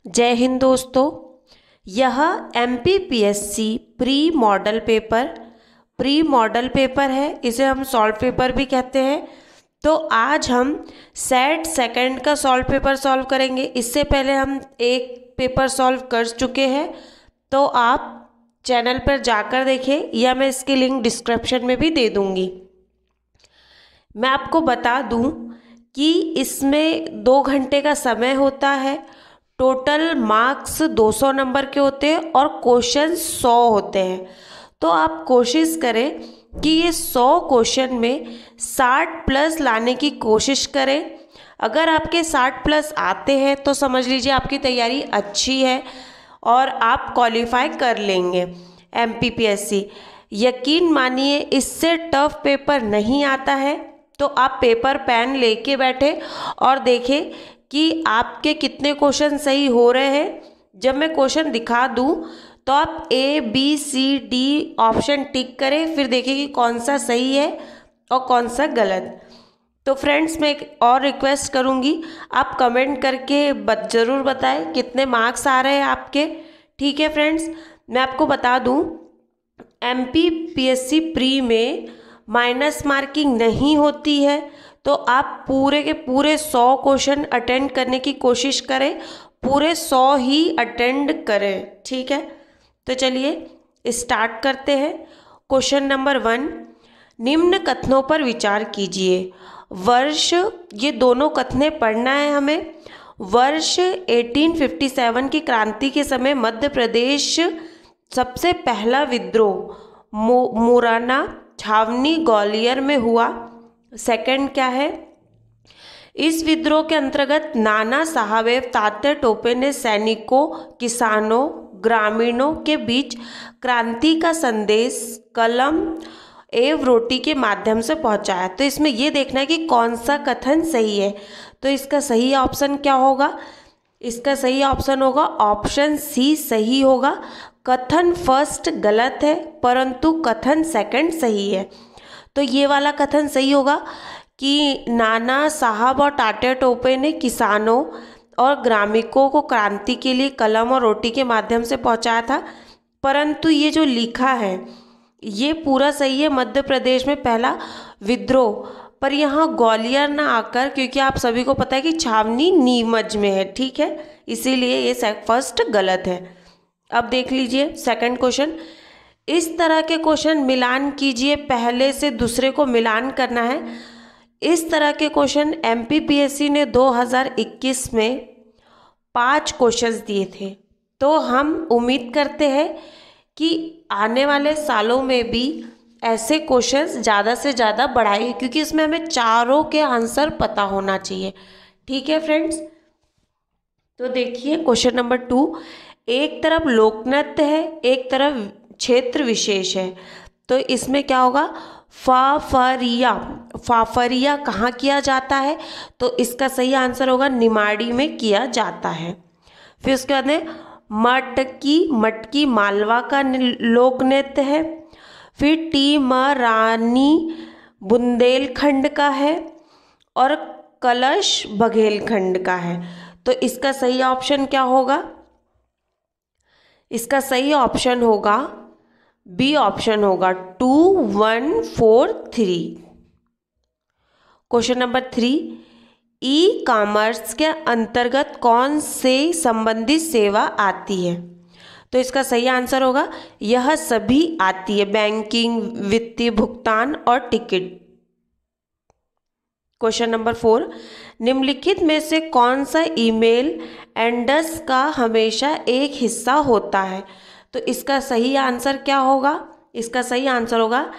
जय हिंद दोस्तों। यह MPPSC प्री मॉडल पेपर है। इसे हम सॉल्व पेपर भी कहते हैं। तो आज हम सेट सेकंड का सॉल्व पेपर सॉल्व करेंगे। इससे पहले हम एक पेपर सॉल्व कर चुके हैं, तो आप चैनल पर जाकर देखें या मैं इसकी लिंक डिस्क्रिप्शन में भी दे दूँगी। मैं आपको बता दूं कि इसमें 2 घंटे का समय होता है। टोटल मार्क्स 200 नंबर के होते हैं और क्वेश्चन 100 होते हैं। तो आप कोशिश करें कि ये 100 क्वेश्चन में 60 प्लस लाने की कोशिश करें। अगर आपके 60 प्लस आते हैं तो समझ लीजिए आपकी तैयारी अच्छी है और आप क्वालिफाई कर लेंगे MPPSC। यकीन मानिए इससे टफ पेपर नहीं आता है। तो आप पेपर पेन लेके बैठे और देखें कि आपके कितने क्वेश्चन सही हो रहे हैं। जब मैं क्वेश्चन दिखा दूं तो आप ABCD ऑप्शन टिक करें, फिर देखें कि कौन सा सही है और कौन सा गलत। तो फ्रेंड्स, मैं एक और रिक्वेस्ट करूंगी, आप कमेंट करके ज़रूर बताएं कितने मार्क्स आ रहे हैं आपके। ठीक है फ्रेंड्स, मैं आपको बता दूं MPPSC प्री में माइनस मार्किंग नहीं होती है। तो आप पूरे के पूरे 100 क्वेश्चन अटेंड करने की कोशिश करें, पूरे 100 ही अटेंड करें। ठीक है, तो चलिए स्टार्ट करते हैं। क्वेश्चन नंबर 1, निम्न कथनों पर विचार कीजिए। वर्ष, ये दोनों कथने पढ़ना है हमें। वर्ष 1857 की क्रांति के समय मध्य प्रदेश सबसे पहला विद्रोह मुराना छावनी ग्वालियर में हुआ। सेकंड क्या है? इस विद्रोह के अंतर्गत नाना साहब तात्या टोपे ने सैनिकों, किसानों, ग्रामीणों के बीच क्रांति का संदेश कलम एवं रोटी के माध्यम से पहुंचाया। तो इसमें यह देखना है कि कौन सा कथन सही है। तो इसका सही ऑप्शन क्या होगा? इसका सही ऑप्शन होगा ऑप्शन सी सही होगा। कथन फर्स्ट गलत है परंतु कथन सेकंड सही है। तो ये वाला कथन सही होगा कि नाना साहब और तात्या टोपे ने किसानों और ग्रामीणों को क्रांति के लिए कलम और रोटी के माध्यम से पहुंचाया था। परंतु ये जो लिखा है ये पूरा सही है, मध्य प्रदेश में पहला विद्रोह, पर यहाँ ग्वालियर ना आकर, क्योंकि आप सभी को पता है कि छावनी नीमच में है। ठीक है, इसीलिए ये फर्स्ट गलत है। अब देख लीजिए सेकंड क्वेश्चन। इस तरह के क्वेश्चन मिलान कीजिए, पहले से दूसरे को मिलान करना है। इस तरह के क्वेश्चन MPPSC ने 2021 में 5 क्वेश्चंस दिए थे। तो हम उम्मीद करते हैं कि आने वाले सालों में भी ऐसे क्वेश्चंस ज़्यादा से ज़्यादा बढ़ाए, क्योंकि इसमें हमें चारों के आंसर पता होना चाहिए। ठीक है फ्रेंड्स, तो देखिए क्वेश्चन नंबर 2, एक तरफ लोकनृत्य है, एक तरफ क्षेत्र विशेष है। तो इसमें क्या होगा? फाफरिया कहाँ किया जाता है? तो इसका सही आंसर होगा निमाड़ी में किया जाता है। फिर उसके बाद में मटकी मालवा का लोक नृत्य है। फिर टीमरानी बुंदेलखंड का है और कलश बघेलखंड का है। तो इसका सही ऑप्शन क्या होगा? इसका सही ऑप्शन होगा बी ऑप्शन होगा 2143। क्वेश्चन नंबर 3, ई कॉमर्स के अंतर्गत कौन से संबंधित सेवा आती है? तो इसका सही आंसर होगा यह सभी आती है, बैंकिंग, वित्तीय भुगतान और टिकट। क्वेश्चन नंबर 4, निम्नलिखित में से कौन सा ईमेल एंडस का हमेशा एक हिस्सा होता है? तो इसका सही आंसर क्या होगा? इसका सही आंसर होगा,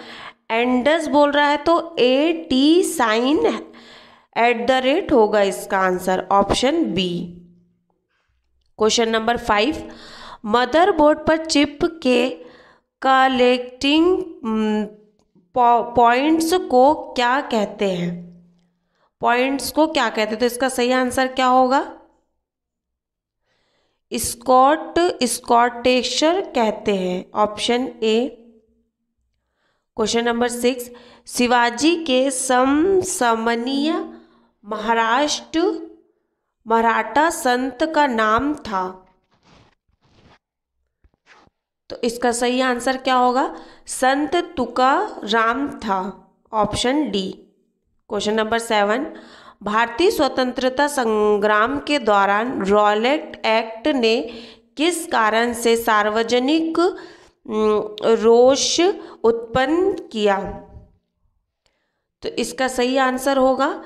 एंडस बोल रहा है तो AT साइन @ होगा इसका answer, option B. Question number 5, motherboard पर चिप के कलेक्टिंग पॉइंट्स को क्या कहते हैं? पॉइंट्स को क्या कहते हैं? तो इसका सही आंसर क्या होगा? स्कॉटेशर कहते हैं, option A. Question number 6, Shivaji के समसमनीय महाराष्ट्र मराठा संत का नाम था? तो इसका सही आंसर क्या होगा? संत तुकाराम था, ऑप्शन डी। क्वेश्चन नंबर 7, भारतीय स्वतंत्रता संग्राम के दौरान रॉलेट एक्ट ने किस कारण से सार्वजनिक रोष उत्पन्न किया? तो इसका सही आंसर होगा,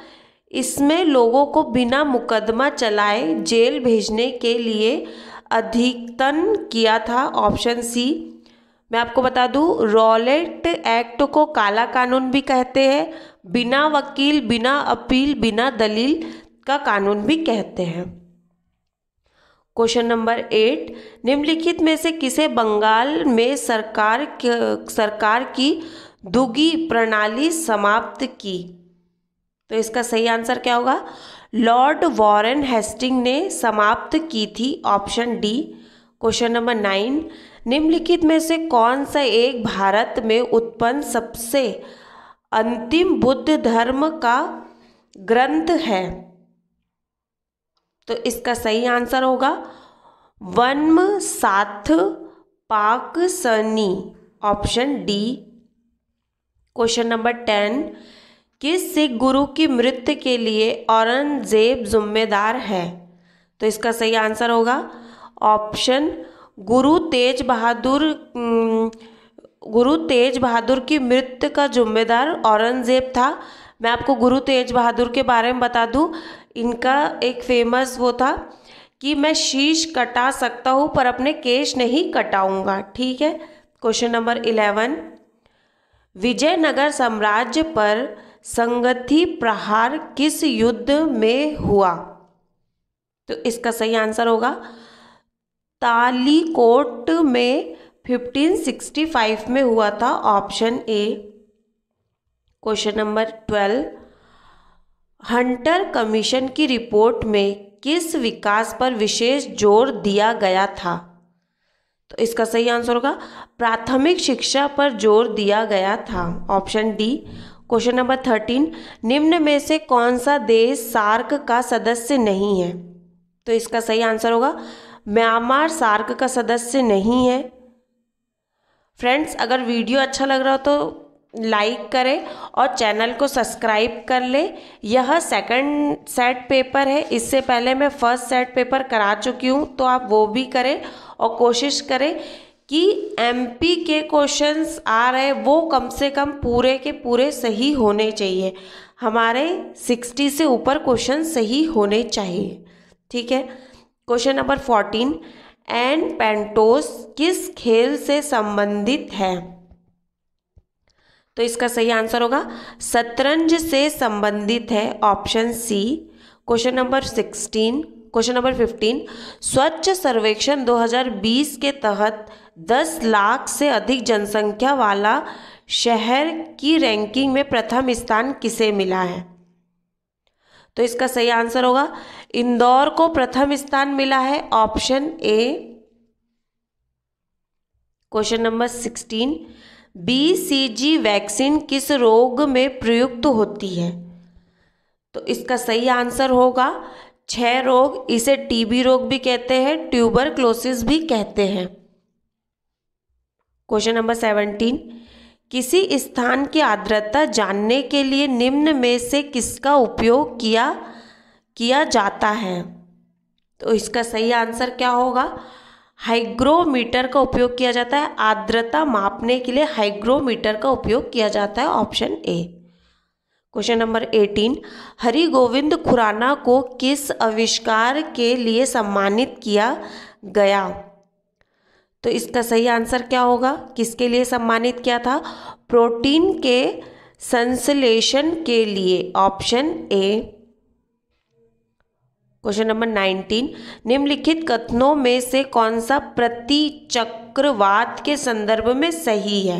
इसमें लोगों को बिना मुकदमा चलाए जेल भेजने के लिए अधिकतन किया था, ऑप्शन सी। मैं आपको बता दूं, रॉलेट एक्ट को काला कानून भी कहते हैं, बिना वकील, बिना अपील, बिना दलील का कानून भी कहते हैं। क्वेश्चन नंबर 8, निम्नलिखित में से किसे बंगाल में सरकार की दुगी प्रणाली समाप्त की? तो इसका सही आंसर क्या होगा? लॉर्ड वॉरेन हेस्टिंग ने समाप्त की थी, ऑप्शन डी। क्वेश्चन नंबर 9, निम्नलिखित में से कौन सा एक भारत में उत्पन्न सबसे अंतिम बुद्ध धर्म का ग्रंथ है? तो इसका सही आंसर होगा वन्म साथ पाकसनी, ऑप्शन डी। क्वेश्चन नंबर 10, किस सिख गुरु की मृत्यु के लिए औरंगजेब जिम्मेदार है? तो इसका सही आंसर होगा ऑप्शन गुरु तेज बहादुर की मृत्यु का जिम्मेदार औरंगजेब था। मैं आपको गुरु तेज बहादुर के बारे में बता दूं, इनका एक फेमस वो था कि मैं शीश कटा सकता हूँ पर अपने केश नहीं कटाऊंगा, ठीक है। क्वेश्चन नंबर 11, विजयनगर साम्राज्य पर संगति प्रहार किस युद्ध में हुआ? तो इसका सही आंसर होगा तालीकोट में 1565 में हुआ था, option A. Question number 12, Hunter commission की रिपोर्ट में किस विकास पर विशेष जोर दिया गया था? तो इसका सही आंसर होगा प्राथमिक शिक्षा पर जोर दिया गया था, ऑप्शन डी। क्वेश्चन नंबर 13, निम्न में से कौन सा देश सार्क का सदस्य नहीं है? तो इसका सही आंसर होगा म्यांमार सार्क का सदस्य नहीं है। फ्रेंड्स, अगर वीडियो अच्छा लग रहा हो तो लाइक करें और चैनल को सब्सक्राइब कर ले। यह सेकंड सेट पेपर है, इससे पहले मैं फर्स्ट सेट पेपर करा चुकी हूँ, तो आप वो भी करें और कोशिश करें कि एमपी के क्वेश्चंस आ रहे वो कम से कम पूरे के पूरे सही होने चाहिए। हमारे 60 से ऊपर क्वेश्चन सही होने चाहिए, ठीक है। क्वेश्चन नंबर 14, एन पेंटोस किस खेल से संबंधित है? तो इसका सही आंसर होगा शतरंज से संबंधित है, ऑप्शन सी। क्वेश्चन नंबर 15, स्वच्छ सर्वेक्षण 2020 के तहत 10 लाख से अधिक जनसंख्या वाला शहर की रैंकिंग में प्रथम स्थान किसे मिला है? तो इसका सही आंसर होगा इंदौर को प्रथम स्थान मिला है, option A. Question number 16, BCG vaccine किस रोग में प्रयुक्त होती है? तो इसका सही आंसर होगा 6 रोग, इसे टीबी रोग भी कहते हैं, ट्यूबरक्लोसिस भी कहते हैं। क्वेश्चन नंबर 17, किसी स्थान की आर्द्रता जानने के लिए निम्न में से किसका उपयोग किया जाता है? तो इसका सही आंसर क्या होगा? हाइग्रोमीटर का उपयोग किया जाता है, आर्द्रता मापने के लिए हाइग्रोमीटर का उपयोग किया जाता है, option A. Question number 18, Hari Gobind Khorana को किस आविष्कार के लिए सम्मानित किया गया? तो इसका सही आंसर क्या होगा? किसके लिए सम्मानित किया था? प्रोटीन के संश्लेषण के लिए, ऑप्शन ए। क्वेश्चन नंबर 19, निम्नलिखित कथनों में से कौन सा प्रतिचक्रवात के संदर्भ में सही है?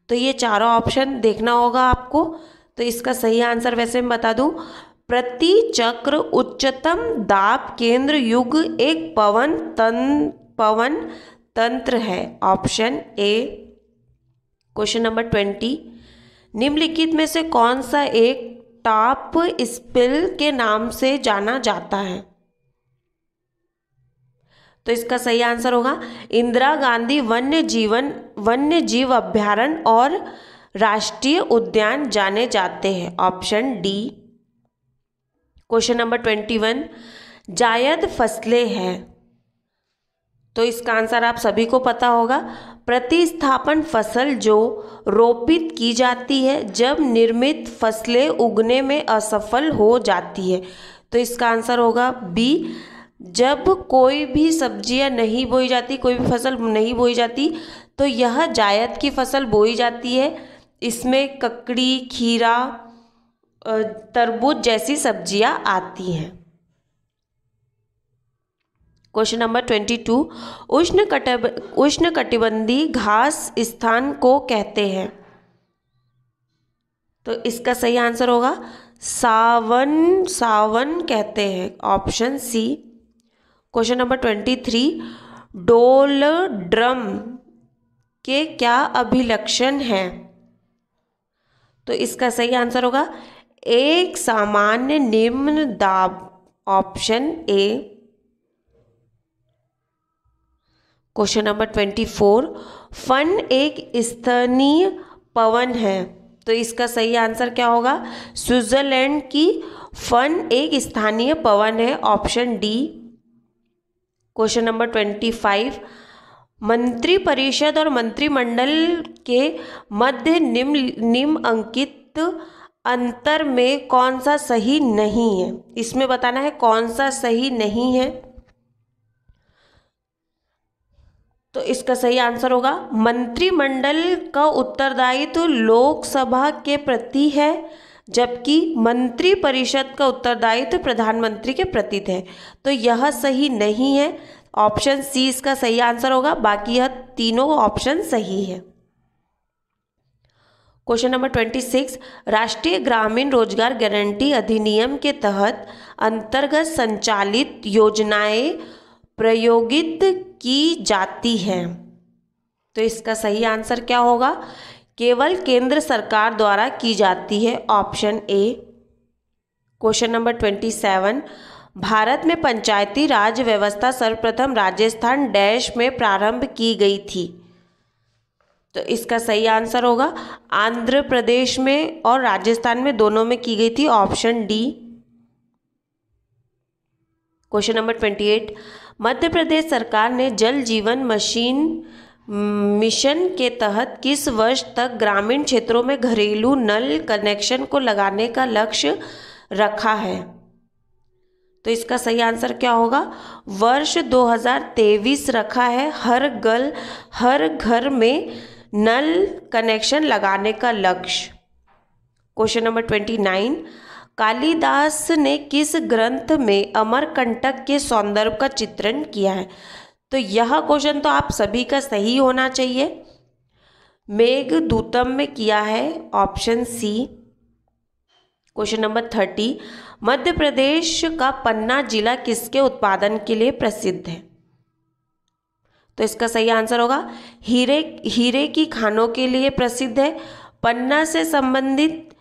तो ये चारों ऑप्शन देखना होगा आपको। तो इसका सही आंसर वैसे मैं बता दूं, प्रतिचक्र उच्चतम दाब केंद्र युग एक पवन तंत्र है, ऑप्शन ए। क्वेश्चन नंबर 20, निम्नलिखित में से कौन सा एक टॉप स्पिल के नाम से जाना जाता है? तो इसका सही आंसर होगा इंदिरा गांधी वन्य जीव अभयारण्य और राष्ट्रीय उद्यान जाने जाते हैं, ऑप्शन डी। क्वेश्चन नंबर 21, जायद फसलें हैं, तो इसका आंसर आप सभी को पता होगा। प्रतिस्थापन फसल जो रोपित की जाती है जब निर्मित फसलें उगने में असफल हो जाती है, तो इसका आंसर होगा बी। जब कोई भी सब्जियां नहीं बोई जाती, कोई भी फसल नहीं बोई जाती, तो यह जायद की फसल बोई जाती है। इसमें ककड़ी, खीरा, तरबूज जैसी सब्जियां आती हैं। क्वेश्चन नंबर 22, उष्णकटिबंधीय घास स्थान को कहते हैं, तो इसका सही आंसर होगा सावन कहते हैं, option C. Question number 23, doldrum के क्या अभिलक्षण हैं, तो इसका सही आंसर होगा एक सामान्य निम्न दाब, option A. Question number 24, foehn एक स्थानीय पवन है, तो इसका सही आंसर क्या होगा स्विट्जरलैंड की फन एक स्थानीय पवन है, ऑप्शन डी। क्वेश्चन नंबर 25, मंत्रिपरिषद और मंत्रिमंडल के मध्य निम्न अंकित अंतर में कौन सा सही नहीं है, इसमें बताना है कौन सा सही नहीं है, तो इसका सही आंसर होगा मंत्रिमंडल का उत्तरदायित्व लोकसभा के प्रति है, जबकि मंत्रिपरिषद का उत्तरदायित्व प्रधानमंत्री के प्रति है, तो यह सही नहीं है, ऑप्शन सी इसका सही आंसर होगा। बाकी यह तीनों ऑप्शन सही है। क्वेश्चन नंबर 26, राष्ट्रीय ग्रामीण रोजगार गारंटी अधिनियम के तहत अंतर्गत संचालित योजनाएं प्रयोगित की जाती हैं, तो इसका सही आंसर क्या होगा केवल केंद्र सरकार द्वारा की जाती है, option A. Question number 27, Bharat में पंचायती राज व्यवस्था सर्वप्रथम राजस्थान डैश में प्रारंभ की गई थी, तो इसका सही आंसर होगा आंध्र प्रदेश में और राजस्थान में दोनों में की गई थी, ऑप्शन डी। क्वेश्चन नंबर 28, मध्य प्रदेश सरकार ने जल जीवन मिशन के तहत किस वर्ष तक ग्रामीण क्षेत्रों में घरेलू नल कनेक्शन को लगाने का लक्ष्य रखा है, तो इसका सही आंसर क्या होगा वर्ष 2023 रखा है हर घर में नल कनेक्शन लगाने का लक्ष्य। क्वेश्चन नंबर 29, कालिदास ने किस ग्रंथ में अमरकंटक के सौंदर्य का चित्रण किया है, तो यह क्वेश्चन तो आप सभी का सही होना चाहिए, मेघदूतम में किया है, option C. Question number 30, Madhya Pradesh का पन्ना जिला किसके उत्पादन के लिए प्रसिद्ध है, तो इसका सही आंसर होगा हीरे की खानों के लिए प्रसिद्ध है। पन्ना से संबंधित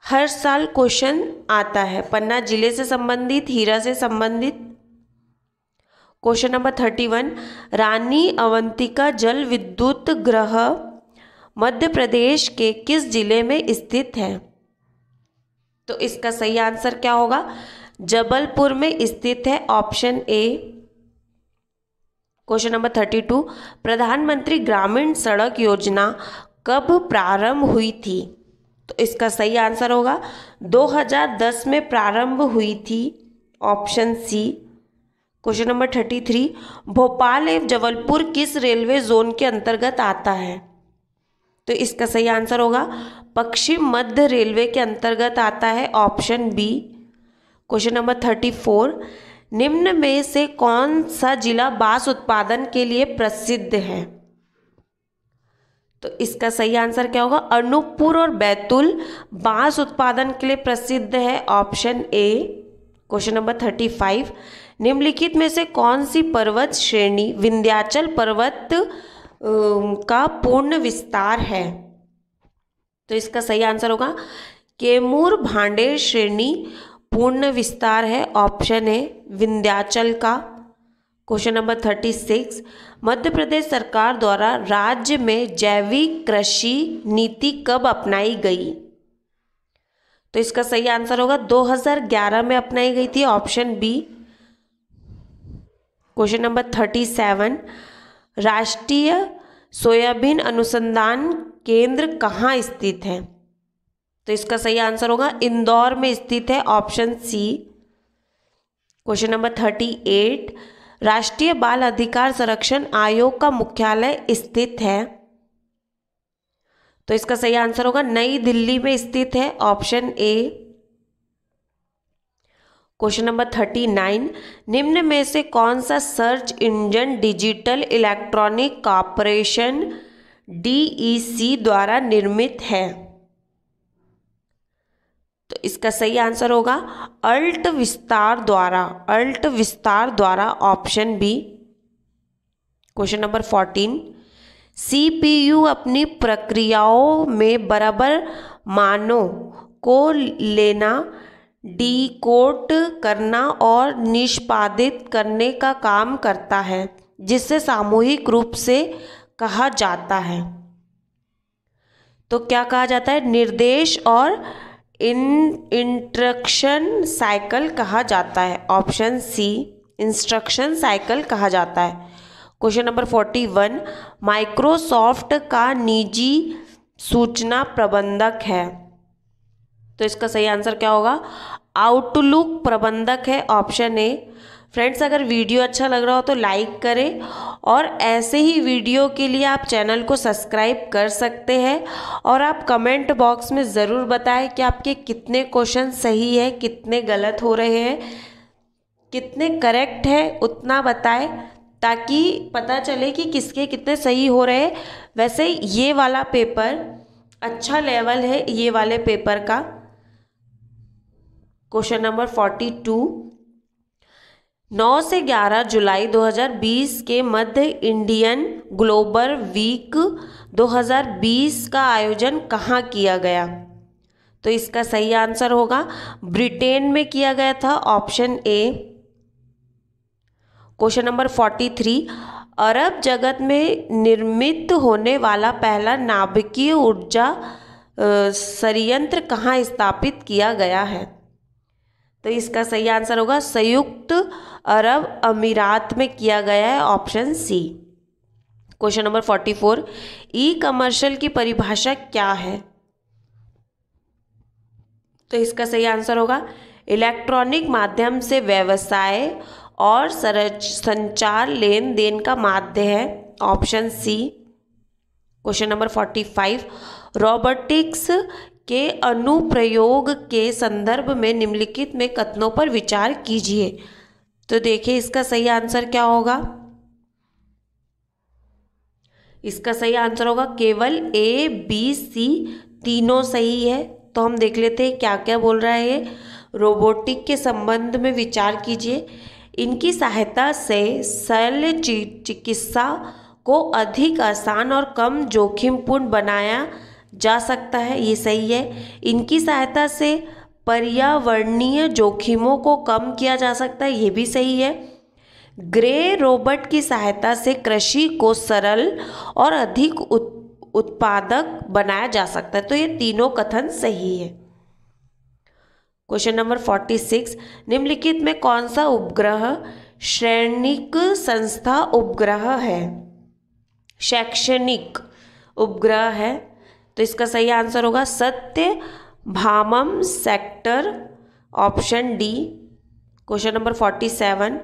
हर साल क्वेश्चन आता है, पन्ना जिले से संबंधित, हीरा से संबंधित। क्वेश्चन नंबर 31, रानी अवंतिका जल विद्युत गृह मध्य प्रदेश के किस जिले में स्थित है, तो इसका सही आंसर क्या होगा जबलपुर में स्थित है, ऑप्शन ए। क्वेश्चन नंबर 32, प्रधानमंत्री ग्रामीण सड़क योजना कब प्रारंभ हुई थी, तो इसका सही आंसर होगा 2010 में प्रारंभ हुई थी, option C. Question number 33, Bhopal एवं जबलपुर किस रेलवे जोन के अंतर्गत आता है, तो इसका सही आंसर होगा पश्चिम मध्य रेलवे के अंतर्गत आता है, ऑप्शन बी। क्वेश्चन नंबर 34, निम्न में से कौन सा जिला बांस उत्पादन के लिए प्रसिद्ध है, तो इसका सही आंसर क्या होगा अनूपपुर और बैतूल बांस उत्पादन के लिए प्रसिद्ध है, ऑप्शन ए। क्वेश्चन नंबर 35, निम्नलिखित में से कौन सी पर्वत श्रेणी विंध्याचल पर्वत का पूर्ण विस्तार है, तो इसका सही आंसर होगा कैमूर भांडेर श्रेणी पूर्ण विस्तार है, ऑप्शन ए विंध्याचल का। क्वेश्चन नंबर 36, मध्य प्रदेश सरकार द्वारा राज्य में जैविक कृषि नीति कब अपनाई गई? तो इसका सही आंसर होगा 2011 में अपनाई गई थी, ऑप्शन बी। क्वेश्चन नंबर 37, राष्ट्रीय सोयाबीन अनुसंधान केंद्र कहाँ स्थित है? तो इसका सही आंसर होगा इंदौर में स्थित है, ऑप्शन सी। क्वेश्चन नंबर 38, राष्ट्रीय बाल अधिकार संरक्षण आयोग का मुख्यालय स्थित है? तो इसका सही आंसर होगा नई दिल्ली में स्थित है, ऑप्शन ए। क्वेश्चन नंबर 39, निम्न में से कौन सा search engine digital electronic corporation DEC द्वारा निर्मित है? तो इसका सही आंसर होगा अल्ट विस्तार द्वारा, option B. Question number 14, CPU अपनी प्रक्रियाओं में बराबर मानों को लेना, डिकोड करना और निष्पादित करने का काम करता है, जिसे सामूहिक रूप से कहा जाता है। तो क्या कहा जाता है? निर्देश और इंस्ट्रक्शन साइकिल कहा जाता है, ऑप्शन सी। इंस्ट्रक्शन साइकिल कहा जाता है। क्वेश्चन नंबर 41, माइक्रोसॉफ्ट का निजी सूचना प्रबंधक है? तो इसका सही आंसर क्या होगा? आउटलुक प्रबंधक है, ऑप्शन ए। फ्रेंड्स, अगर वीडियो अच्छा लग रहा हो तो लाइक करें और ऐसे ही वीडियो के लिए आप चैनल को सब्सक्राइब कर सकते हैं। और आप कमेंट बॉक्स में ज़रूर बताएं कि आपके कितने क्वेश्चन सही है, कितने गलत हो रहे हैं, कितने करेक्ट है, उतना बताएं ताकि पता चले कि किसके कितने सही हो रहे हैं। वैसे ये वाला पेपर अच्छा लेवल है, ये वाले पेपर का। क्वेश्चन नंबर 42, 9 से 11 जुलाई 2020 के मध्य इंडियन ग्लोबल वीक 2020 का आयोजन कहाँ किया गया? तो इसका सही आंसर होगा ब्रिटेन में किया गया था, ऑप्शन ए। क्वेश्चन नंबर 43, अरब जगत में निर्मित होने वाला पहला नाभिकीय ऊर्जा संयंत्र कहाँ स्थापित किया गया है? तो इसका सही आंसर होगा संयुक्त अरब अमीरात में किया गया है, ऑप्शन सी। क्वेश्चन नंबर 44, ई कमर्शियल की परिभाषा क्या है? तो इसका सही आंसर होगा इलेक्ट्रॉनिक माध्यम से व्यवसाय और संचार लेन देन का माध्य है, option C. Question number 45, robotics के अनुप्रयोग के संदर्भ में निम्नलिखित में कथनों पर विचार कीजिए। तो देखिए इसका सही आंसर क्या होगा? इसका सही आंसर होगा केवल A, B, C तीनों सही है। तो हम देख लेते हैं क्या क्या बोल रहा है ये। रोबोटिक के संबंध में विचार कीजिए, इनकी सहायता से शल्य चिकित्सा को अधिक आसान और कम जोखिमपूर्ण बनाया जा सकता है, ये सही है। इनकी सहायता से पर्यावरणीय जोखिमों को कम किया जा सकता है, ये भी सही है। ग्रे रोबोट की सहायता से कृषि को सरल और अधिक उत्पादक बनाया जा सकता है, तो ये तीनों कथन सही है। क्वेश्चन नंबर 46, निम्नलिखित में कौन सा उपग्रह शैक्षणिक संस्था उपग्रह है? शैक्षणिक उपग्रह है, तो इसका सही आंसर होगा सत्यभामम sector, option D. Question number 47,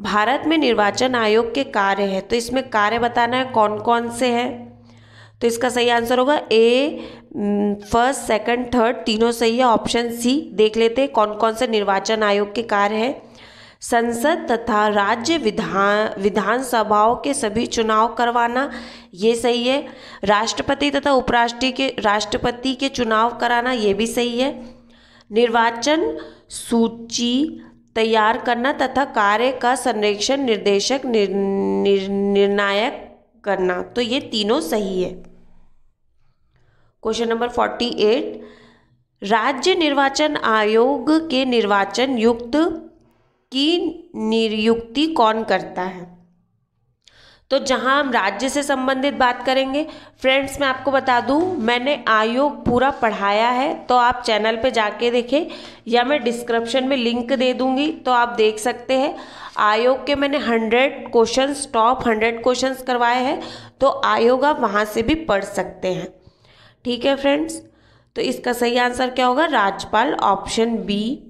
Bharat में निर्वाचन आयोग के कार्य है, तो इसमें कार्य बताना है कौन कौन से हैं। तो इसका सही आंसर होगा ए, फर्स्ट, सेकंड, थर्ड तीनों सही है, ऑप्शन सी। देख लेते हैं कौन कौन से निर्वाचन आयोग के कार्य है। संसद तथा राज्य विधानसभाओं के सभी चुनाव करवाना, ये सही है। राष्ट्रपति तथा राष्ट्रपति के चुनाव कराना, ये भी सही है। निर्वाचन सूची तैयार करना तथा कार्य का संरक्षण निर्देशक निर्णायक करना, तो ये तीनों सही है। क्वेश्चन नंबर 48, राज्य निर्वाचन आयोग के निर्वाचन आयुक्त की नियुक्ति कौन करता है? तो जहां हम राज्य से संबंधित बात करेंगे, फ्रेंड्स मैं आपको बता दूं, मैंने आयोग पूरा पढ़ाया है, तो आप चैनल पे जाके देखें या मैं डिस्क्रिप्शन में लिंक दे दूंगी तो आप देख सकते हैं। आयोग के मैंने 100 क्वेश्चंस, टॉप 100 क्वेश्चंस करवाए हैं, तो आयोग आप वहां से भी पढ़ सकते हैं। ठीक है फ्रेंड्स, तो इसका सही आंसर क्या होगा? राज्यपाल, ऑप्शन बी।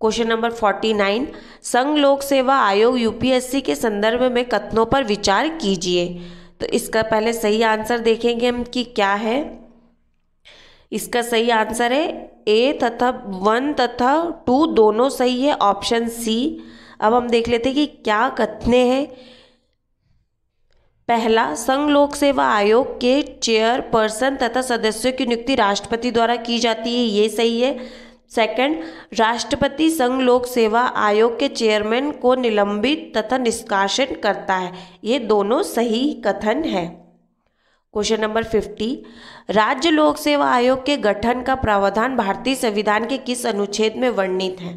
क्वेश्चन नंबर 49, संघ लोक सेवा आयोग यूपीएससी के संदर्भ में कथनों पर विचार कीजिए। तो इसका पहले सही आंसर देखेंगे हम कि क्या है। इसका सही आंसर है ए तथा 1 तथा 2 दोनों सही है, ऑप्शन सी। अब हम देख लेते हैं कि क्या कथने हैं। पहला, संघ लोक सेवा आयोग के चेयरपर्सन तथा सदस्यों की नियुक्ति राष्ट्रपति द्वारा की जाती है, ये सही है। सेकंड, राष्ट्रपति संघ लोक सेवा आयोग के चेयरमैन को निलंबित तथा निष्कासित करता है, ये दोनों सही कथन है। क्वेश्चन नंबर 50, राज्य लोक सेवा आयोग के गठन का प्रावधान भारतीय संविधान के किस अनुच्छेद में वर्णित है?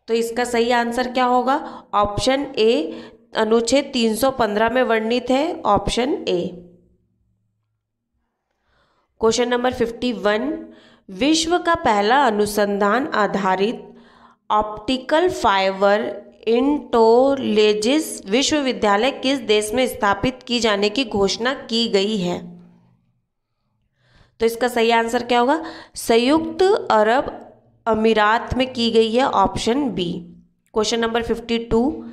तो इसका सही आंसर क्या होगा? ऑप्शन ए, अनुच्छेद 315 में वर्णित है, ऑप्शन ए। क्वेश्चन नंबर 51, विश्व का पहला अनुसंधान आधारित ऑप्टिकल फाइबर इंटोलेजिस विश्वविद्यालय किस देश में स्थापित की जाने की घोषणा की गई है? तो इसका सही आंसर क्या होगा? संयुक्त अरब अमीरात में की गई है, option B. Question number 52,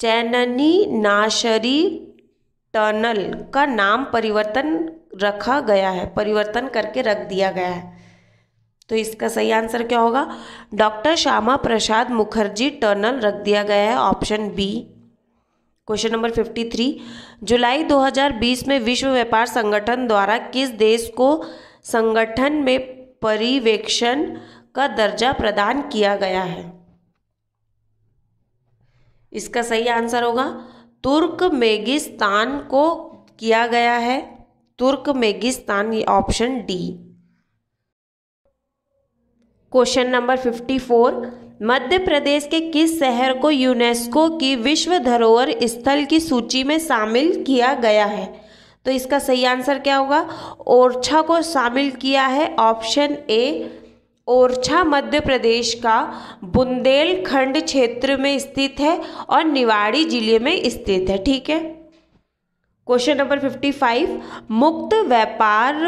Chenani Nashri tunnel का नाम परिवर्तन रखा गया है, परिवर्तन करके रख दिया गया है, तो इसका सही आंसर क्या होगा? डॉक्टर श्यामा प्रसाद मुखर्जी टनल रख दिया गया है, ऑप्शन बी। क्वेश्चन नंबर 53, जुलाई 2020 में विश्व व्यापार संगठन द्वारा किस देश को संगठन में पर्यवेक्षण का दर्जा प्रदान किया गया है? इसका सही आंसर होगा तुर्कमेनिस्तान को किया गया है, तुर्कमेनिस्तान, ये option D. Question number 54, Madhya Pradesh के किस शहर को यूनेस्को की विश्व धरोहर स्थल की सूची में शामिल किया गया है? तो इसका सही आंसर क्या होगा? ओरछा को शामिल किया है, ऑप्शन ए। ओरछा मध्य प्रदेश का बुंदेलखंड क्षेत्र में स्थित है और निवाड़ी जिले में स्थित है। ठीक है। क्वेश्चन नंबर 55, मुक्त व्यापार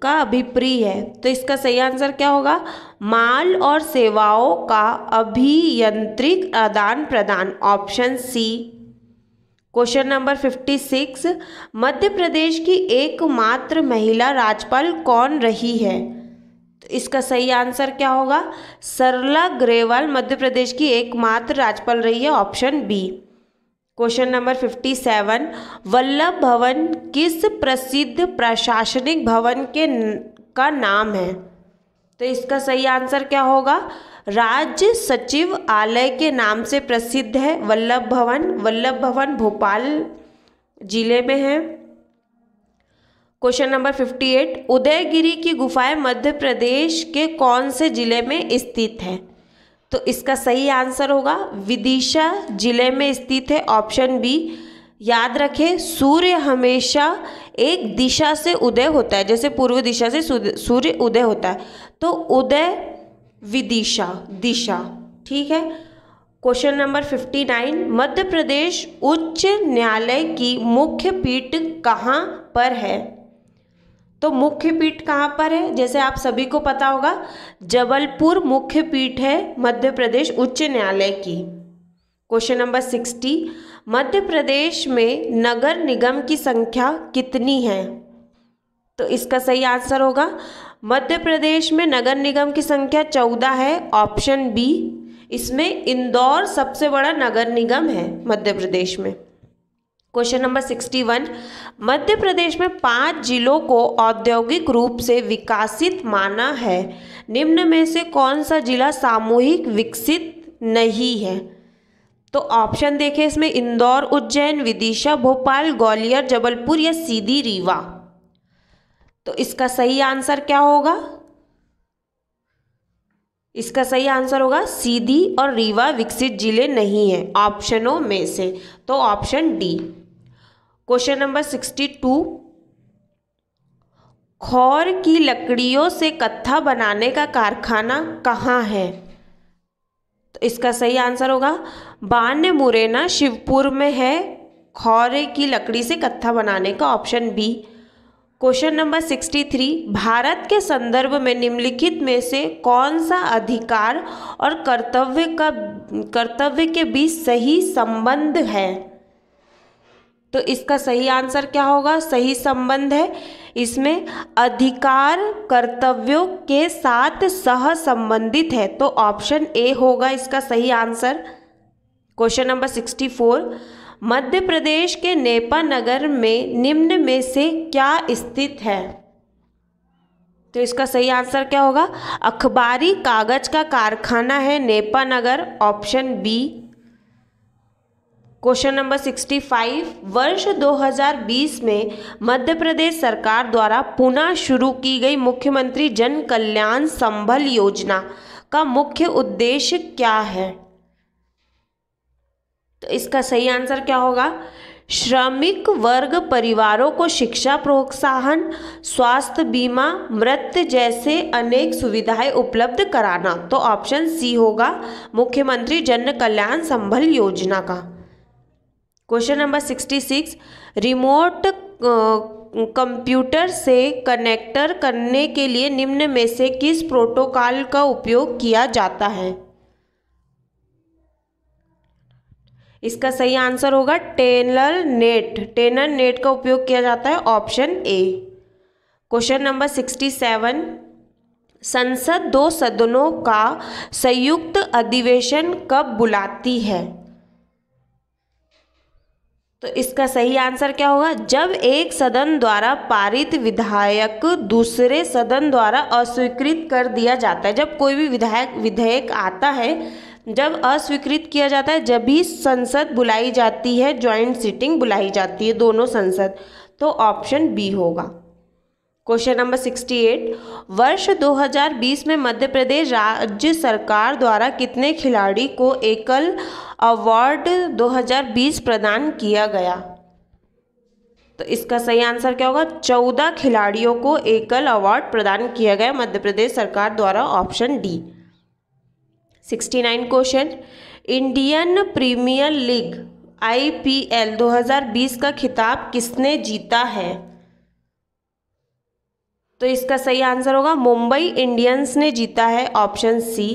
का अभिप्राय है, तो इसका सही आंसर क्या होगा? माल और सेवाओं का अभियंत्रित आदान प्रदान, option C. Question number 56, Madhya Pradesh की एकमात्र महिला राज्यपाल कौन रही है? तो इसका सही आंसर क्या होगा? सरला ग्रेवाल मध्य प्रदेश की एकमात्र राज्यपाल रही है, option B. Question number 57, Vallabh Bhavan किस प्रसिद्ध प्रशासनिक भवन का नाम है? तो इसका सही आंसर क्या होगा? राज्य सचिवालय के नाम से प्रसिद्ध है वल्लभ भवन। वल्लभ भवन भोपाल जिले में है। क्वेश्चन नंबर 58, उदयगिरी की गुफाएं मध्य प्रदेश के कौन से जिले में स्थित है? तो इसका सही आंसर होगा विदिशा जिले में स्थित है, ऑप्शन बी। याद रखें, सूर्य हमेशा एक दिशा से उदय होता है, जैसे पूर्व दिशा से सूर्य उदय होता है, तो उदय विदिशा दिशा। ठीक है। क्वेश्चन नंबर 59, मध्य प्रदेश उच्च न्यायालय की मुख्य पीठ कहाँ पर है? तो मुख्य पीठ कहाँ पर है? जैसे आप सभी को पता होगा, जबलपुर मुख्य पीठ है मध्य प्रदेश उच्च न्यायालय की। क्वेश्चन नंबर 60, मध्य प्रदेश में नगर निगम की संख्या कितनी है? तो इसका सही आंसर होगा मध्य प्रदेश में नगर निगम की संख्या 14 है, ऑप्शन बी। इसमें इंदौर सबसे बड़ा नगर निगम है मध्य प्रदेश में। क्वेश्चन नंबर 61, मध्य प्रदेश में 5 जिलों को औद्योगिक रूप से विकसित माना है, निम्न में से कौन सा जिला सामूहिक विकसित नहीं है? तो ऑप्शन देखें इसमें, इंदौर, उज्जैन, विदिशा, भोपाल, ग्वालियर, जबलपुर या सीधी रीवा। तो इसका सही आंसर क्या होगा? इसका सही आंसर होगा सीधी और रीवा विकसित जिले नहीं है ऑप्शनों में से, तो ऑप्शन डी। क्वेश्चन नंबर 62, खौर की लकड़ियों से कत्था बनाने का कारखाना कहाँ है? तो इसका सही आंसर होगा बान्य मुरैना शिवपुर में है खौर की लकड़ी से कत्था बनाने का, option B. Question number 63, Bharat के संदर्भ में निम्नलिखित में से कौन सा अधिकार और कर्तव्य के बीच सही संबंध है? तो इसका सही आंसर क्या होगा? सही संबंध है इसमें अधिकार कर्तव्यों के साथ सह संबंधित है, तो ऑप्शन ए होगा इसका सही answer. Question number 64, Madhya Pradesh के नेपा नगर में निम्न में से क्या स्थित है? तो इसका सही आंसर क्या होगा? अखबारी कागज का कारखाना है नेपा नगर, ऑप्शन बी। क्वेश्चन नंबर 65, वर्ष 2020 में मध्य प्रदेश सरकार द्वारा पुनः शुरू की गई मुख्यमंत्री जन कल्याण संबल योजना का मुख्य उद्देश्य क्या है? तो इसका सही आंसर क्या होगा? श्रमिक वर्ग परिवारों को शिक्षा प्रोत्साहन, स्वास्थ्य बीमा, मृत्यु जैसे अनेक सुविधाएं उपलब्ध कराना, तो ऑप्शन सी होगा मुख्यमंत्री जन कल्याण संबल योजना का। क्वेश्चन नंबर 66, रिमोट कंप्यूटर से कनेक्टर करने के लिए निम्न में से किस प्रोटोकॉल का उपयोग किया जाता है? इसका सही आंसर होगा टेलनेट का उपयोग किया जाता है, ऑप्शन ए। क्वेश्चन नंबर 67, संसद 2 सदनों का संयुक्त अधिवेशन कब बुलाती है? तो इसका सही आंसर क्या होगा? जब एक सदन द्वारा पारित विधेयक दूसरे सदन द्वारा अस्वीकृत कर दिया जाता है। जब कोई भी विधेयक आता है, जब अस्वीकृत किया जाता है, जब भी संसद बुलाई जाती है, ज्वाइंट सीटिंग बुलाई जाती है दोनों संसद, तो ऑप्शन बी होगा। क्वेश्चन नंबर 68, वर्ष 2020 में मध्य प्रदेश राज्य सरकार द्वारा कितने खिलाड़ी को एकल अवार्ड 2020 प्रदान किया गया? तो इसका सही आंसर क्या होगा? 14 खिलाड़ियों को एकल अवार्ड प्रदान किया गया मध्य प्रदेश सरकार द्वारा, option D. 69 question, Indian premier league IPL 2020 का खिताब किसने जीता है? तो इसका सही आंसर होगा मुंबई इंडियंस ने जीता है, ऑप्शन सी।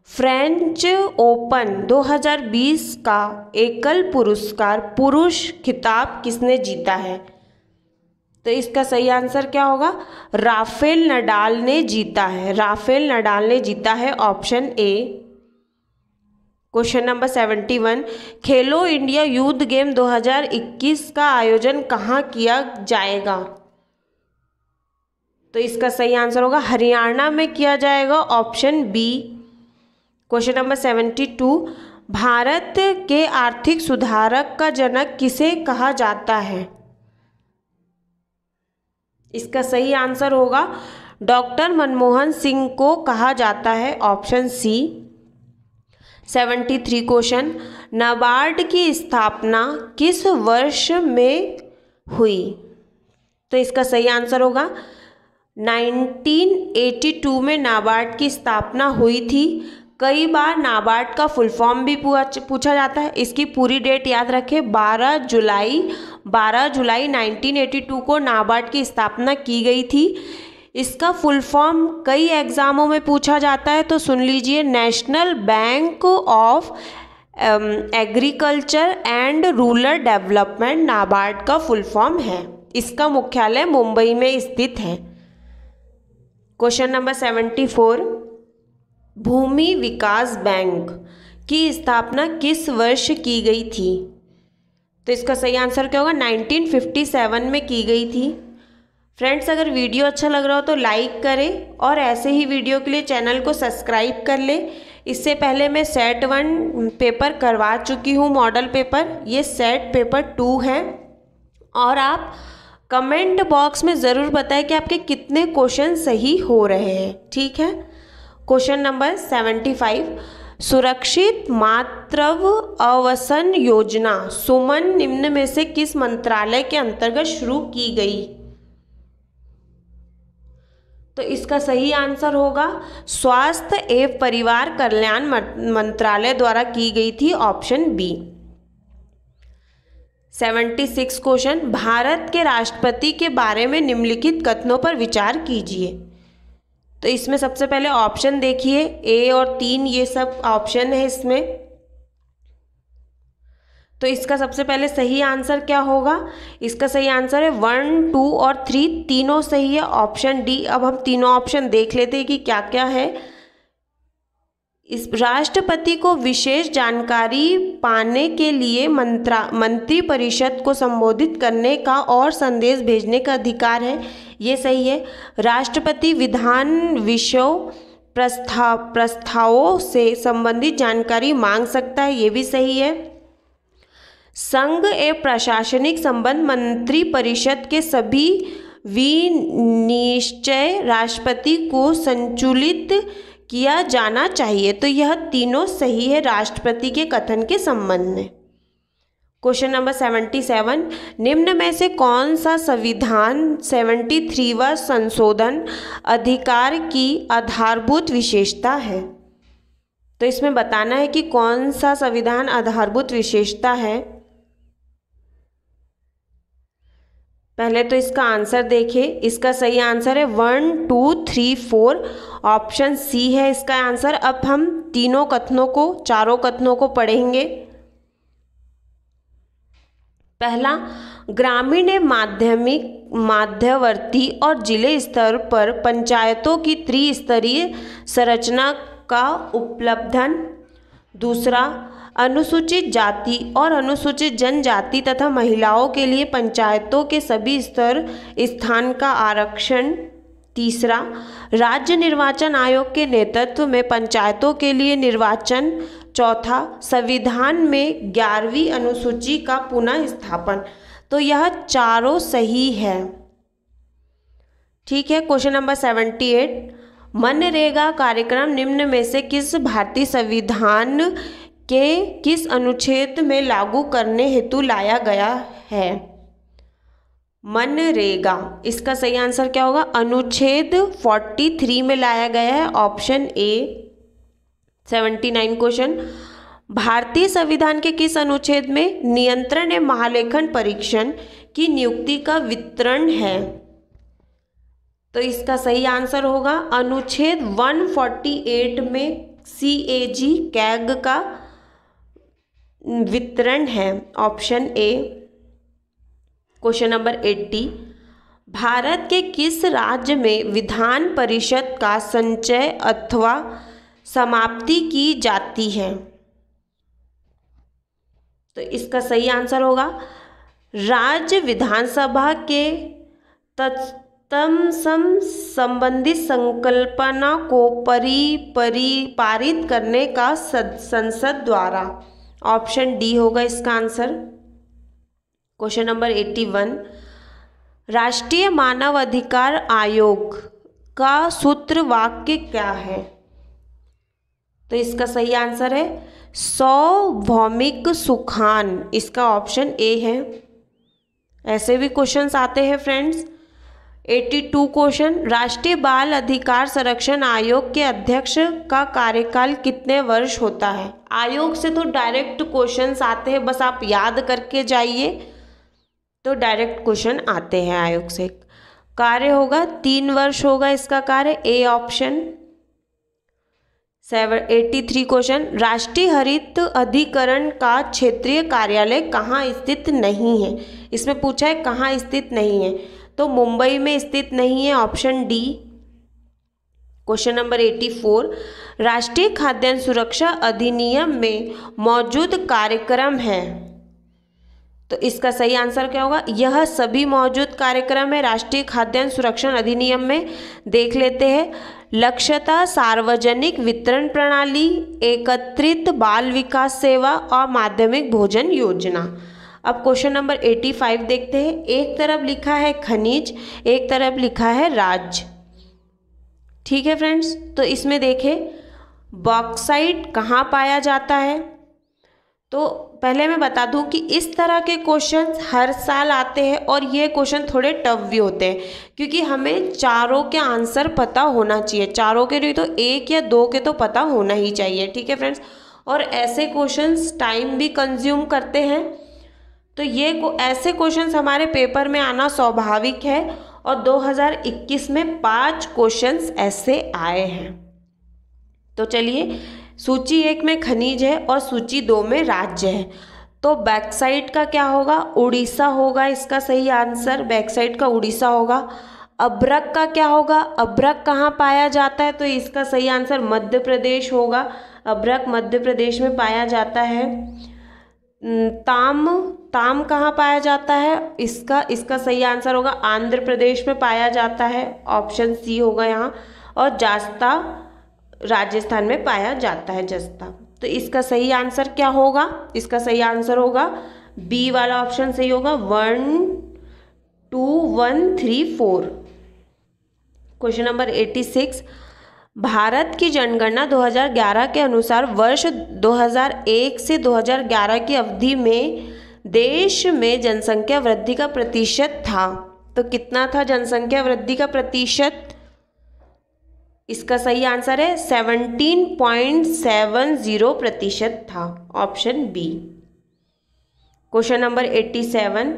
फ्रेंच ओपन 2020 का एकल पुरस्कार पुरुष खिताब किसने जीता है? तो इसका सही आंसर क्या होगा? राफेल नडाल ने जीता है, राफेल नडाल ने जीता है, option A. Question number 71, Khelo India youth game 2021 का आयोजन कहाँ किया जाएगा? तो इसका सही आंसर होगा हरियाणा में किया जाएगा, option B. Question number 72, Bharat के आर्थिक सुधारक का जनक किसे कहा जाता है? इसका सही आंसर होगा डॉक्टर मनमोहन सिंह को कहा जाता है, ऑप्शन सी। 73 क्वेश्चन, नाबार्ड की स्थापना किस वर्ष में हुई? तो इसका सही आंसर होगा 1982 में नाबार्ड की स्थापना हुई थी। कई बार नाबार्ड का फुल फॉर्म भी पूछा जाता है। इसकी पूरी डेट याद रखें, 12 जुलाई 1982 को नाबार्ड की स्थापना की गई थी। इसका फुल फॉर्म कई एग्जामों में पूछा जाता है, तो सुन लीजिए, national bank of agriculture and rural development NABARD का फुल फॉर्म है। इसका मुख्यालय मुंबई में स्थित है। क्वेश्चन नंबर 74, भूमि विकास बैंक की स्थापना किस वर्ष की गई थी? तो इसका सही आंसर क्या होगा? 1957 में की गई थी। फ्रेंड्स, अगर वीडियो अच्छा लग रहा हो तो लाइक करें और ऐसे ही वीडियो के लिए चैनल को सब्सक्राइब कर लें। इससे पहले मैं सेट 1 पेपर करवा चुकी हूँ, मॉडल पेपर। ये सेट पेपर 2 है और आप कमेंट बॉक्स में ज़रूर बताएं कि आपके कितने क्वेश्चन सही हो रहे हैं। ठीक है। क्वेश्चन नंबर 75, सुरक्षित मातृत्व अवसन योजना सुमन निम्न में से किस मंत्रालय के अंतर्गत शुरू की गई? तो इसका सही आंसर होगा स्वास्थ्य एवं परिवार कल्याण मंत्रालय द्वारा की गई थी, ऑप्शन बी। 76 क्वेश्चन, भारत के राष्ट्रपति के बारे में निम्नलिखित कथनों पर विचार कीजिए। तो इसमें सबसे पहले ऑप्शन देखिए, ए और 3 ये सब ऑप्शन है इसमें। तो इसका सबसे पहले सही आंसर क्या होगा? इसका सही आंसर है 1, 2 और 3 तीनों सही है, ऑप्शन डी। अब हम तीनों ऑप्शन देख लेते हैं कि क्या क्या है। इस राष्ट्रपति को विशेष जानकारी पाने के लिए मंत्री परिषद को संबोधित करने का और संदेश भेजने का अधिकार है, ये सही है। राष्ट्रपति विधान विषयों प्रस्तावों से संबंधित जानकारी मांग सकता है, ये भी सही है। संघ एवं प्रशासनिक संबंध मंत्री परिषद के सभी विनिश्चय राष्ट्रपति को संचालित किया जाना चाहिए। तो यह तीनों सही है राष्ट्रपति के कथन के संबंध में। क्वेश्चन नंबर 77, निम्न में से कौन सा संविधान 73वां संशोधन अधिकार की आधारभूत विशेषता है? तो इसमें बताना है कि कौन सा संविधान आधारभूत विशेषता है। पहले तो इसका आंसर देखिए, इसका सही आंसर है 1, 2, 3, 4, ऑप्शन सी है इसका आंसर। अब हम तीनों कथनों को, चारों कथनों को पढ़ेंगे। पहला, ग्रामीण माध्यमिक मध्यवर्ती और जिले स्तर पर पंचायतों की त्रिस्तरीय संरचना का उपलब्धन। दूसरा, अनुसूचित जाति और अनुसूचित जनजाति तथा महिलाओं के लिए पंचायतों के सभी स्तर स्थान का आरक्षण। तीसरा, राज्य निर्वाचन आयोग के नेतृत्व में पंचायतों के लिए निर्वाचन। चौथा, संविधान में 11वीं अनुसूची का पुनः स्थापन। तो यह चारों सही है। ठीक है। क्वेश्चन नंबर 78, मनरेगा कार्यक्रम निम्न में से किस भारतीय संविधान के किस अनुच्छेद में लागू करने हेतु लाया गया है? मनरेगा, इसका सही आंसर क्या होगा? अनुच्छेद 43 में लाया गया है, ऑप्शन ए। 79 क्वेश्चन, भारतीय संविधान के किस अनुच्छेद में नियंत्रण एवं महालेखन परीक्षण की नियुक्ति का वितरण है? तो इसका सही आंसर होगा अनुच्छेद 148 में CAG कैग का वितरण है, option A. Question number 80, Bharat के किस राज्य में विधान परिषद का संचय अथवा समाप्ति की जाती है? तो इसका सही आंसर होगा राज्य विधानसभा के तत्सम संबंधित संकल्पना को पारित करने का संसद द्वारा, ऑप्शन डी होगा इसका आंसर। क्वेश्चन नंबर 81, राष्ट्रीय मानव अधिकार आयोग का सूत्र वाक्य क्या है? तो इसका सही आंसर है सार्वभौमिक सुखान, इसका ऑप्शन ए है। ऐसे भी क्वेश्चंस आते हैं फ्रेंड्स। 82 क्वेश्चन, राष्ट्रीय बाल अधिकार संरक्षण आयोग के अध्यक्ष का कार्यकाल कितने वर्ष होता है? आयोग से तो डायरेक्ट क्वेश्चंस आते हैं, बस आप याद करके जाइए तो डायरेक्ट क्वेश्चन आते हैं आयोग से। कार्य होगा 3 वर्ष होगा इसका कार्य, ए ऑप्शन। 83 क्वेश्चन, राष्ट्रीय हरित अधिकरण का क्षेत्रीय कार्यालय कहाँ स्थित नहीं है? इसमें पूछा है कहाँ स्थित नहीं है, तो मुंबई में स्थित नहीं है, ऑप्शन डी। क्वेश्चन नंबर 84, राष्ट्रीय खाद्यान्न सुरक्षा अधिनियम में मौजूद कार्यक्रम है, तो इसका सही आंसर क्या होगा? यह सभी मौजूद कार्यक्रम है राष्ट्रीय खाद्यान्न सुरक्षा अधिनियम में। देख लेते हैं। लक्ष्यता सार्वजनिक वितरण प्रणाली, एकत्रित बाल विकास सेवा और माध्यमिक भोजन योजना। अब क्वेश्चन नंबर 85 देखते हैं। एक तरफ लिखा है खनिज, एक तरफ लिखा है राज्य। ठीक है फ्रेंड्स, तो इसमें देखें बॉक्साइट कहाँ पाया जाता है। तो पहले मैं बता दूं कि इस तरह के क्वेश्चंस हर साल आते हैं और ये क्वेश्चन थोड़े टफ भी होते हैं, क्योंकि हमें चारों के आंसर पता होना चाहिए। चारों के नहीं तो एक या दो के तो पता होना ही चाहिए। ठीक है फ्रेंड्स, और ऐसे क्वेश्चंस टाइम भी कंज्यूम करते हैं, तो ये ऐसे क्वेश्चंस हमारे पेपर में आना स्वाभाविक है। और 2021 में 5 क्वेश्चंस ऐसे आए हैं। तो चलिए, सूची 1 में खनिज है और सूची 2 में राज्य है। तो बैकसाइड का क्या होगा, उड़ीसा होगा इसका सही आंसर, बैकसाइड का उड़ीसा होगा। अभ्रक का क्या होगा, अभ्रक कहाँ पाया जाता है, तो इसका सही आंसर मध्य प्रदेश होगा। अभ्रक मध्य प्रदेश में पाया जाता है। ताम कहाँ पाया जाता है, इसका सही आंसर होगा आंध्र प्रदेश में पाया जाता है, ऑप्शन सी होगा यहाँ। और जास्ता राजस्थान में पाया जाता है, जस्ता। तो इसका सही आंसर क्या होगा, इसका सही आंसर होगा बी वाला ऑप्शन सही होगा, 1 2 1 3 4। क्वेश्चन नंबर 86, भारत की जनगणना 2011 के अनुसार वर्ष 2001 से 2011 की अवधि में देश में जनसंख्या वृद्धि का प्रतिशत था। तो कितना था जनसंख्या वृद्धि का प्रतिशत, इसका सही आंसर है 17.70% था, option B. Question number 87,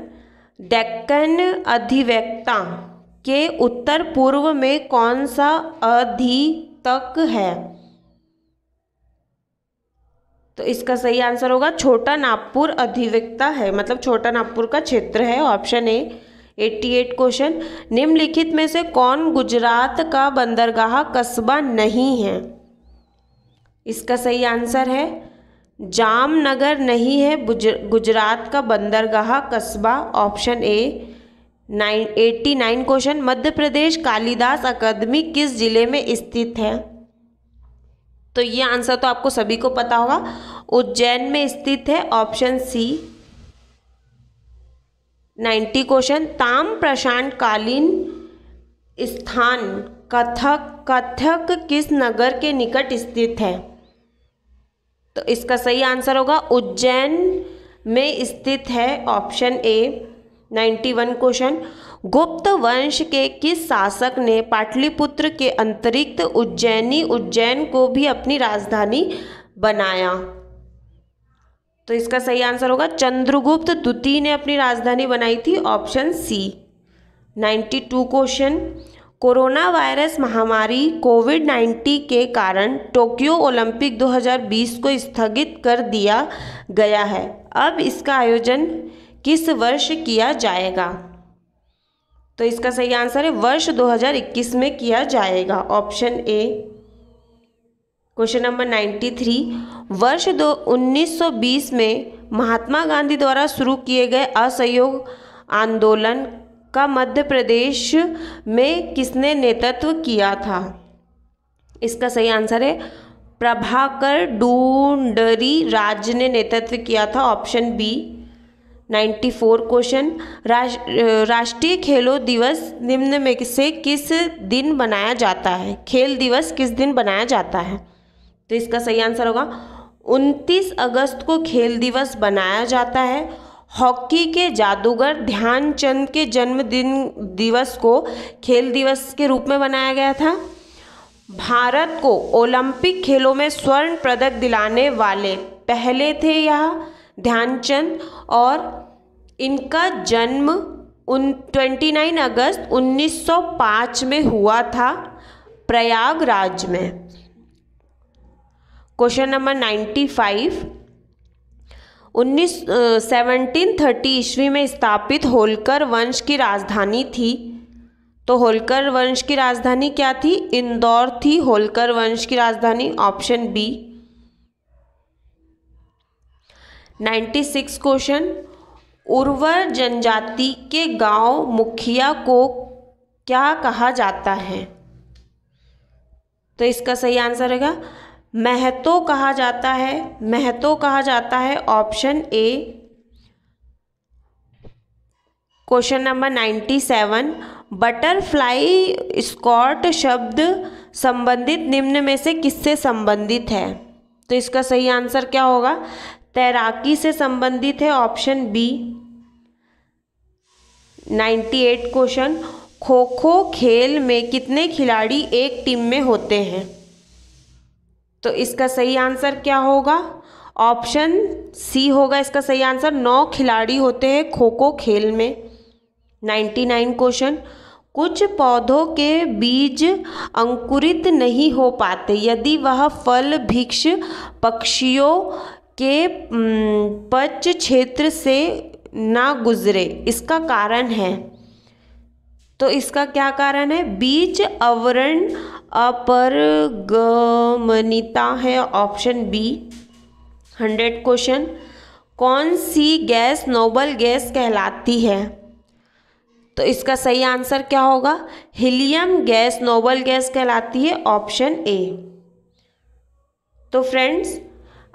Deccan अधिवक्ता के उत्तर पूर्व में कौन सा अधितक है, तो इसका सही आंसर होगा छोटा नागपुर अधिवक्ता है, मतलब छोटा नागपुर का क्षेत्र है, ऑप्शन ए। 88 क्वेश्चन, निम्नलिखित में से कौन गुजरात का बंदरगाह कस्बा नहीं है, इसका सही आंसर है जामनगर नहीं है गुजरात का बंदरगाह कस्बा, option A. 89 question, Madhya Pradesh Kalidas अकादमी किस जिले में स्थित है, तो ये आंसर तो आपको सभी को पता होगा, उज्जैन में स्थित है, ऑप्शन सी। 90 क्वेश्चन, ताम प्रशांत कालीन स्थान कथक किस नगर के निकट स्थित है, तो इसका सही आंसर होगा उज्जैन में स्थित है, ऑप्शन ए। 91 क्वेश्चन, गुप्त वंश के किस शासक ने पाटलिपुत्र के अतिरिक्त उज्जैन को भी अपनी राजधानी बनाया, तो इसका सही आंसर होगा चंद्रगुप्त द्वितीय ने अपनी राजधानी बनाई थी, option C. 92 question, corona virus महामारी कोविड-19 के कारण टोक्यो ओलंपिक 2020 को स्थगित कर दिया गया है, अब इसका आयोजन किस वर्ष किया जाएगा, तो इसका सही आंसर है वर्ष 2021 में किया जाएगा, ऑप्शन ए। क्वेश्चन नंबर 93, वर्ष 1920 में महात्मा गांधी द्वारा शुरू किए गए असहयोग आंदोलन का मध्य प्रदेश में किसने नेतृत्व किया था, इसका सही आंसर है प्रभाकर डूंडरी राज ने नेतृत्व किया था, ऑप्शन बी। 94 क्वेश्चन, राष्ट्रीय खेलों दिवस निम्न में से किस दिन बनाया जाता है, खेल दिवस किस दिन बनाया जाता है, तो इसका सही आंसर होगा 29 अगस्त को खेल दिवस बनाया जाता है। हॉकी के जादूगर ध्यानचंद के जन्मदिन दिवस को खेल दिवस के रूप में बनाया गया था। भारत को ओलंपिक खेलों में स्वर्ण पदक दिलाने वाले पहले थे यह ध्यानचंद, और इनका जन्म 29 अगस्त 1905 में हुआ था प्रयागराज में। क्वेश्चन नंबर 95, 1730 ईस्वी में स्थापित होलकर वंश की राजधानी थी, तो होलकर वंश की राजधानी क्या थी, इंदौर थी होलकर वंश की राजधानी, ऑप्शन बी। 96 क्वेश्चन, उर्वर जनजाति के गांव मुखिया को क्या कहा जाता है, तो इसका सही आंसर होगा महतो कहा जाता है, महतो कहा जाता है, option A. Question number 97, butterfly स्कॉट शब्द संबंधित निम्न में से किससे संबंधित है? तो इसका सही आंसर क्या होगा? तैराकी से संबंधित है, option B. 98 question, kho kho खेल में कितने खिलाड़ी एक टीम में होते हैं? तो इसका सही आंसर क्या होगा? ऑप्शन सी होगा इसका सही आंसर। 9 खिलाड़ी होते हैं खो खो खेल में। 99 क्वेश्चन, कुछ पौधों के बीज अंकुरित नहीं हो पाते यदि वह फल वृक्ष पक्षियों के पच क्षेत्र से ना गुजरे, इसका कारण है? तो इसका क्या कारण है? बीज आवरण अपरगमनिता है, ऑप्शन बी। 100 क्वेश्चन, कौन सी गैस नोबल गैस कहलाती है? तो इसका सही आंसर क्या होगा? हीलियम गैस नोबल गैस कहलाती है, ऑप्शन ए। तो फ्रेंड्स,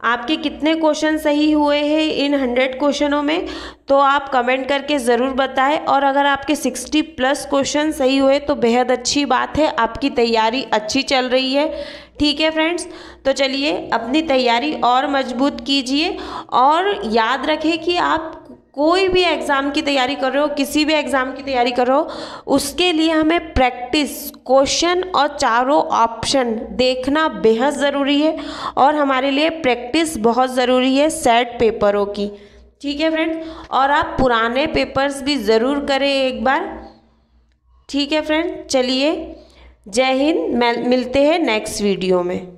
आपके कितने क्वेश्चन सही हुए हैं इन 100 क्वेश्चनों में? तो आप कमेंट करके ज़रूर बताएं। और अगर आपके 60+ क्वेश्चन सही हुए तो बेहद अच्छी बात है, आपकी तैयारी अच्छी चल रही है। ठीक है फ्रेंड्स, तो चलिए अपनी तैयारी और मजबूत कीजिए और याद रखें कि आप कोई भी एग्ज़ाम की तैयारी कर रहे हो, किसी भी एग्ज़ाम की तैयारी कर रहे हो, उसके लिए हमें प्रैक्टिस, क्वेश्चन और चारों ऑप्शन देखना बेहद ज़रूरी है और हमारे लिए प्रैक्टिस बहुत ज़रूरी है सेट पेपरों की। ठीक है फ्रेंड्स, और आप पुराने पेपर्स भी ज़रूर करें एक बार। ठीक है फ्रेंड्स, चलिए जय हिंद, मिलते हैं नेक्स्ट वीडियो में।